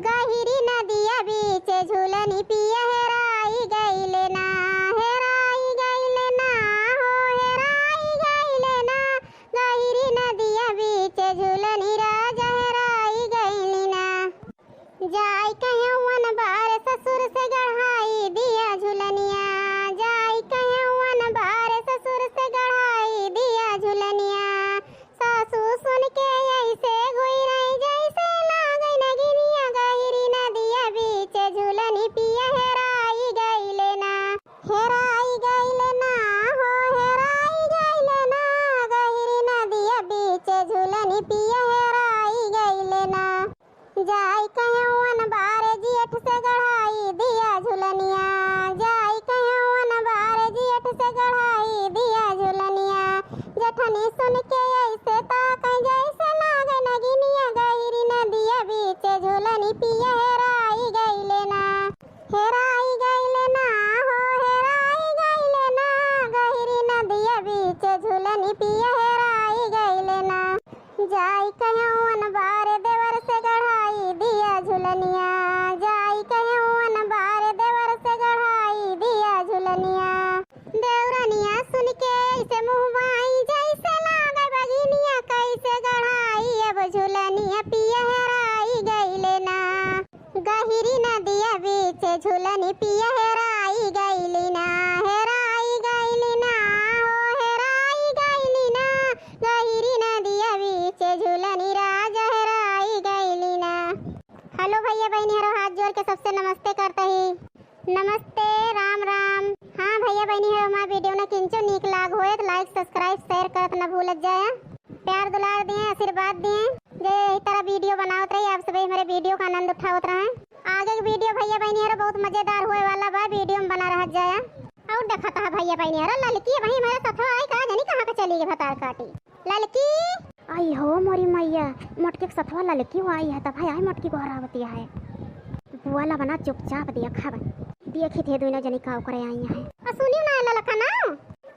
गहिरी नदिया बीच झूलनी पिया हेराई गईले ना, हेराई गईले ना हो, हेराई गईले ना। गहिरी नदिया बीच झूलनी राजा हेराई गईली ना। जाई कहीं वन बार ससुर से गढ़ाई दिया झूलनिया, जाई कहीं वन बार ससुर से गढ़ाई दिया झूलनिया। सासू सुन के ऐसे गुई रही जैसे लागई नगिनिया। गहिरी नदिया बीच झूलनी पिया हेराई गईले ना, हेराई गईले ना हो, हेराई गईले ना। गहिरी नदिया बीच झूलनी पिया हेराई गईले ना। जाई कहीं वन बार जेठ से गढ़ाई दिया झूलनिया, जाई कहीं वन बार जेठ से गढ़ाई दिया झूलनिया। जेठनी सुन के ऐसे ताकई जैसे लागे नगिनिया। गहिरी नदिया बीच झूलनी पिया हेराई गईले ना, हेराई गईले ना हो, हेराई गईले ना। गहिरी नदिया बीच झूलनी पिया हेराई गईले ना। जाई कहीं वन बार देवर से गढ़ाई दिया झूलनिया, जाई कहीं वन बार देवर से गढ़ाई दिया झूलनिया। देवरनिया सुन के ऐसे मुहवाई जैसे लागे बगिनिया। कैसे गढ़ाई अब झूलनिया पिया हेराई गईले ना। गहिरी नदिया बीच झूलनी पिया हेराई गईली ना, हेराई गईली ना हो, हेराई गईली ना। गहिरी नदिया बीच झूलनी राजा हेराई गईली ना। हेलो भैया बहनी हरो, हाथ जोड़ के सबसे नमस्ते करता ही। नमस्ते, राम राम। हाँ भैया बहनी हरो, हमारा वीडियो ना किंचो नीक लाग होए तो लाइक सब्सक्राइब शेयर करत न भूलत जाए। प्यार दुलार दिए, आशीर्वाद दिए, जे इस तरह वीडियो बनावत रही। आप सभी हमारे वीडियो का आनंद उठावत रहे। आगे की वीडियो भैया बहनी हरो बहुत मजेदार होए वाला बा, वीडियो में बना रह जाए। और देखता है भैया बहनी हरो लड़की भाई हमारे साथ आई का जानी कहाँ पे चली गई भतार काटी। लड़की आई हो मोरी मैया, मटके के सथवा लड़की हो आई है तब भाई आई मटकी को हरावती है। बुआला बना चुपचाप दिया खाब देखी थे दोनों जनी का करे आई है। सुनियो ना ललका ना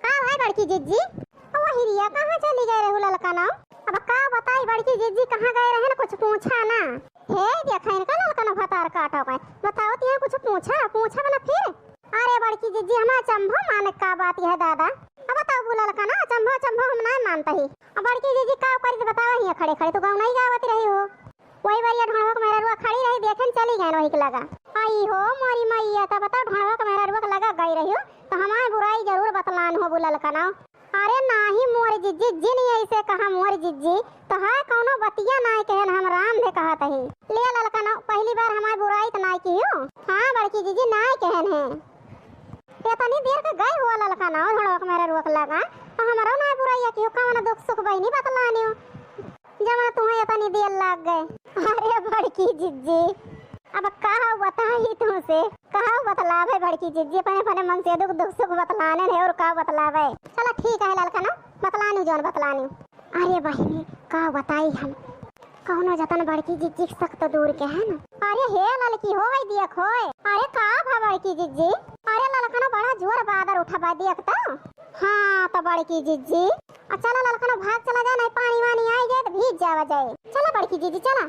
का भाई बड़की जिज्जी ओ हिरिया कहाँ चली गए रे ललका ना। अब का बताई बड़की जिज्जी कहाँ गए रहे ना, कुछ पूछा ना। हे देखा इनका ललका ना भतार काटा गए, बताओ तिया कुछ पूछा पूछा बना फिर। अरे बड़की जिज्जी हमारा चंभो माने का बात है दादा। अब बताओ बुला ललका ना चंभो चंभो हम ना मानता ही। अब बड़की जिज्जी का करी बताओ ही खड़े खड़े तो गाँव नहीं गावती रही हो। वही बार ढोड़वा का मेरा रुआ खड़ी रही देखन चली गए वही के लगा। आई हो मोरी मैया तब बताओ ढोड़वा का मेरा रुआ लगा गई रही हो तो हमारी बुराई जरूर बतलान हो बुला ललका ना। अरे नाही मोर जिज्जी जिन ऐसे कहा मोर जिज्जी तो है कौनो बतिया नाई कहन हम राम दे कहा तही। ले ललका ना पहली बार हमारी बुराई तो नाई की हो। हाँ बड़की जिज्जी नाई कहन है इतनी देर का गए हुआ ललका ना ढोड़वा का मेरा रुआ लगा तो हमारा ना बुराई की हो कौन दुख सुख बहनी बतलानी हो जब तुम्हें इतनी देर लग गए। अरे बड़की जिज्जी अब कहा बताई तुमसे कहा बतलावे बड़की जिज्जी अपने अपने मन से दुख सुख बतलाने है और का बतलावे। चलो ठीक है ललका ना बतलानी जौन बतलानी। अरे बहनी का बताई हम कौनो जतन बड़की जिज्जी सख्त दूर के है ना। अरे हे ललकी हो गई देख होए। अरे का भा बड़की जिज्जी। अरे ललका ना बड़ा जोर बादर उठा बा देखता। हाँ तो बड़की जिज्जी चलो ललका ना भाग चला जा नहीं पानी वानी आई जाए तो भीग जावा जाए। चलो बड़की जिज्जी चला।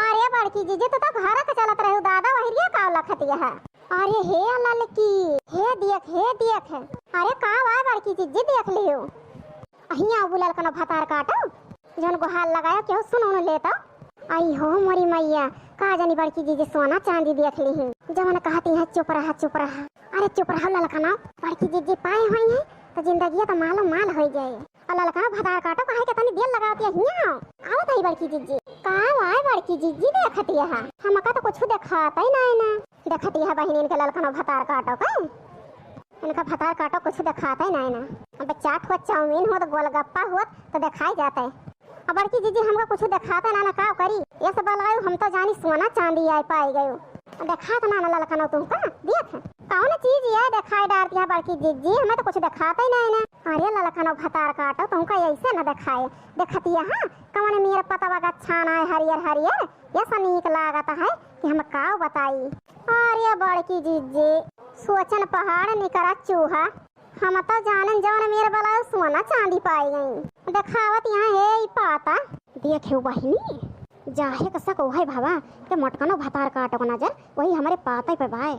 अरे बड़की जिज्जी तो घर के चलत रहे दादा वही का लखतिया है। अरे हे ललकी हे देख अरे का बा बड़की जिज्जी देख लियो अहिया बुलल कनो भतार काटो जन को हाल लगाया क्यों सुनो न लेता। आई हो मोरी मैया का जानी बड़की जिज्जी सोना चांदी देख ली है जब कहती है चुप रहा चुप रहा। अरे चुप रहा ललका ना बड़की जिज्जी पाए हुई है तो जिंदगी तो मालो माल हो जाए। ललका ना भतार काटो काहे के तनी देर लगाती है हिया आओ तही बड़की जिज्जी का आए बड़की जिज्जी देखती है हमका तो कुछ दिखाता ही नहीं ना। देखती है बहनी इनके ललका ना भतार काटो का इनका भतार काटो कुछ दिखाता ही नहीं ना। अब चाट हो चाउमीन हो तो गोलगप्पा हो तो दिखाई जाता है। अब बड़की जिज्जी हमको कुछ दिखाता ना का करी ये सब लगायो हम तो जानी सोना चांदी आई पाई गयो देखा तो ना ललका ना तुमका देख कौन चीज ये दिखाई डालती है बड़की जिज्जी हमें तो कुछ दिखाता ही नहीं ना। अरे ललका ना भतार काटो तुमका ऐसे ना दिखाए देखती है। हाँ कौन मेरा पता का छाना है हरियर हरियर ये सब नीक लागत है कि हम का बताई। अरे बड़की जिज्जी सोचन पहाड़ निकरा चूहा हम तो जानन जवन मेरे बला सोना चांदी पाई गई दिखावत यहाँ है पाता देखे बहनी जाहे कसक ओहे भावा के मटकनो भतार काटो को नजर वही हमारे पाता पे भाई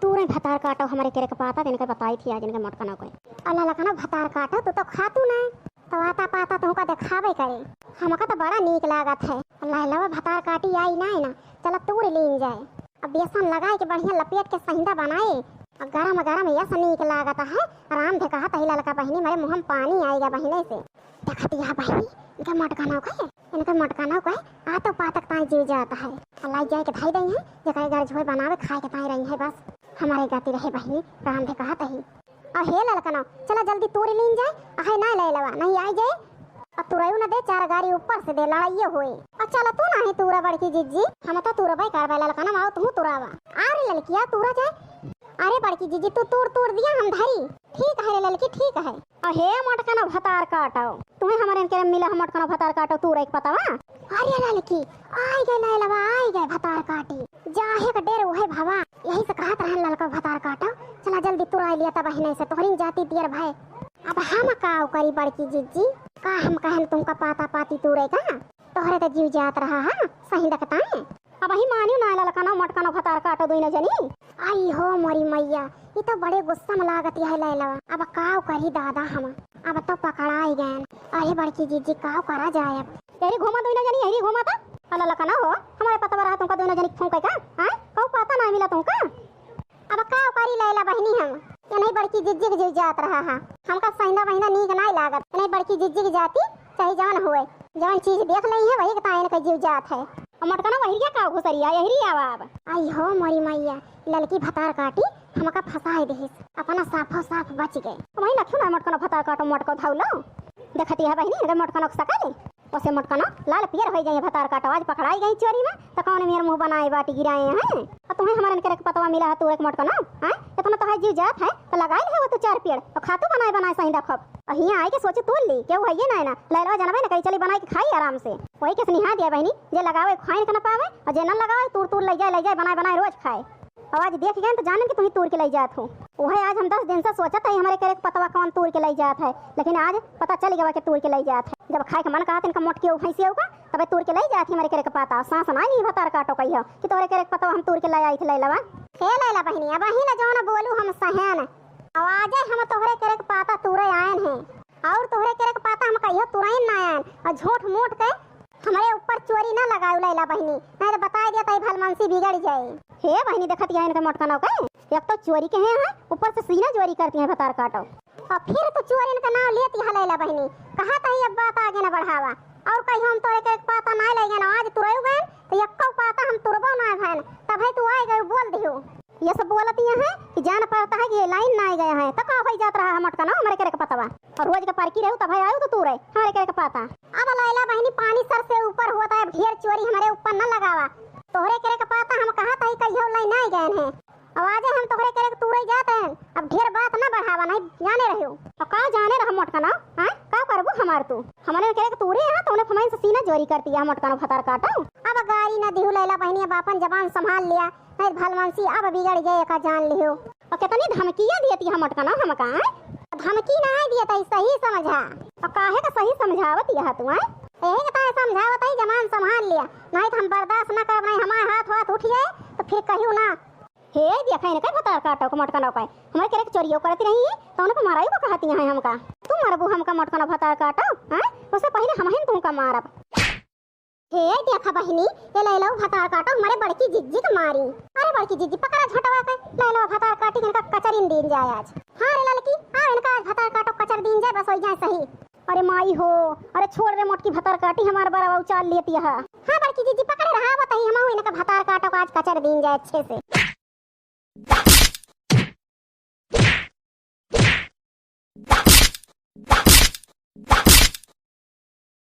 तू रे भतार काटो हमारे केरे के पाता इनके बताई थी आज इनके मटकनो को अल्लाह लखनो भतार काटो तू तो खातू ना तो आता पाता तुमका दिखावे करे हमका तो बड़ा नीक लागत है अल्लाह लवा भतार काटी आई ना चला तूर लीन जाए अब बेसन लगाए के बढ़िया लपेट के सहिंदा बनाए और गरम गरम यस नीक लागत है आराम से कहा तही ललका बहिनी मेरे मुंह में पानी आएगा बहिने से देखती है बहिनी इनका मटकाना का है इनका मटकाना का है आ तो पातक ताई जीव जाता है अल्लाह जाए के धाई दई है जकरा घर झोई बनावे खाए के ताई रही है बस हमारे गाती रहे बहिनी आराम से कहा तही और हे ललकनो चला जल्दी तूर लीन जाए आहे ना ले लवा नहीं आई जाए अब तुरयू न दे चार गाड़ी ऊपर से दे लड़ाइए हुए और चला तू ना है तूरा बड़की जिज्जी हम तो तूरा भाई कारवा ललकनो आओ तू तुरावा अरे ललकिया तूरा जाए अरे बड़की जीजी तू तोड़ दिया हम धरी ठीक है ललकी ठीक है और हे मटकनो भतार काटो तुम्हें हमारे इनके मिला हम मटकनो भतार काटो तू रही पता वा अरे ललकी आई गए लैलवा आई गए भतार काटी जाहे का डेर ओहे भावा यही से कहत रहन ललका भतार काटो चला जल्दी तुराई लिया तब बहिने से तोहरी जाती दियर भाई अब हम काओ करी बड़की जीजी का हम कहन तुमका पाता पाती तूरे का तोहरे तो जीव जात रहा है सही दकताए अब ही मानियो ना ललकनो मटकनो भतार काटो दुई न जनी आई हो मोरी मैया ये तो बड़े गुस्सा में लागत है लैलवा अब काव करी दादा हम अब तो पकड़ाई गए अरे बड़की जीजी काव करा जाए अब तेरी घुमा दुई न जनी यही घुमा था अल्लाह ललकनो हो हमारे पता रहा तुमका दुई न जनी फूंके का हां कौ पता ना मिला तुमका अब काव करी लैला बहनी हम या नहीं बड़की जिज्जी के जीव जात रहा है हमका सहिंदा महीना नीक नहीं लागत नहीं बड़की जिज्जी की जाती चाहे जवन हुए जवन चीज देख लई है वही के तायन का जीव जात है मटकना वहिरिया का घुसरिया यही आवा अब आई हो मोरी मैया ललकी भतार काटी हमका फसाए देहिस अपना साफो साफ बच गए वही लखियो ना मटकना भतार काटो मटको धाउलो देखती है बहिनी अगर मटकना सकले ओसे मटकना लाल पियर हो जाए भतार काटो आज पकड़ाई गई चोरी में तो कौन मेरे मुंह बनाए बाटी गिराए हैं और तुम्हें हमारे करे पतवा मिला है तू एक मटकना हैं इतना तो है जीव जात है तो लगाई है वो तो चार पेड़ और खातू बनाए सही देखब और हियां आए के सोचे तोड़ ली क्यों है ये ना लैलवा जानबे ना कहीं चली बनाई के खाई आराम से वही के निहा दिया बहनी जे लगावे खाए के ना पावे और जे न लगावे तूर ले जाए बनाए रोज खाए और आज देख गए तो जाने कि तुम्हें तूर के ले जात हो वही आज हम 10 दिन से सोचा था हमारे करे पतवा कौन तूर के ले जात है लेकिन आज पता चल गया कि तूर के ले जात है जब खाए के मन कहा इनका मोटके भैंसी होगा तब तूर के ले जाती हमारे करे के पता सांस ना नहीं भतार काटो कहियो कि तोरे करे पतवा हम तूर के ले आई थे लैलवा हे लैला बहनी अब ही ना जो ना बोलू हम सहन आवाज हम तोहरे करे के पता तूरे आयन है और तोहरे करे के पता हम कहियो तुरैन ना आयन और झूठ मूठ के हमारे ऊपर चोरी ना लगाऊ लैला बहनी नहीं तो बता दिया तई भलमनसी बिगड़ जाए हे बहनी देखत है इनका मटकना का एक तो चोरी के हैं ऊपर से सीना चोरी करती है भतार काटो और फिर तो चोरी इनका नाम लेती है लैला बहनी कहा तही अब बात आगे ना बढ़ावा और कहीं हम तोरे के पाता ना ले गए ना आज तुरयू गए तो यक्को पाता हम तुरबो ना भैन तब है तू आए गए बोल दियो ये सब बोलती है कि जान पड़ता है कि लाइन ना आ गए हैं तो का हो जात रहा है मटकना हमारे करे के पतवा और रोज के पार्की रहू तब आयो तो तू रहे हमारे करे के पता अब लैला बहनी पानी सर से ऊपर होता है ढेर चोरी हमारे ऊपर न लगावा तोहरे करे के पता हम कहा था कहियो लाइन ना गए हैं आवाज हम तोहरे करे के तूरे जाते हैं अब ढेर बात ना बढ़ावा नहीं जाने रहियो और का जाने रह मटकना हैं का करबो हमार तू हमारे करे के तूरे है तूने फमाइन से सीना चोरी करती है मटकना भतार काटो अब गाड़ी ना दिहु लैला बहनी अब अपन जबान संभाल लिया नहीं भलमनसी अब बिगड़ गए का जान लियो और कितनी धमकियां देती है मटकना हमका धमकी ना दिया था सही समझा और काहे का सही समझावत यह तू है यही का ताए समझावत है जमान संभाल लिया नहीं तो हम बर्दाश्त ना कर नहीं हमारे हाथ उठ जाए तो फिर कहियो ना हे देखा इनका भतार काटो को मटकना का हमारे करे चोरियो करती रही है तो उन्हें माराई को कहती है हमका तू मारबू हमका मटकना भतार काटो हैं उससे पहले हम ही तुमका मारब हे देखा बहनी ये लैला भतार काटो हमारे बड़की जिज्जी को मारी अरे बड़की जिज्जी पकड़ा झटवा के लैला भतार काटी इनका कचरिन दिन जाए आज हां रे लड़की आ इनका आज भतार काटो कचर दिन जाए बस हो जाए सही अरे माई हो अरे छोड़ रे मोटकी भतार काटी हमारे बराबर उचाल लेती है हां बड़की जिज्जी पकड़े रहा बताइए हम इनका भतार काटो आज कचर दिन जाए अच्छे से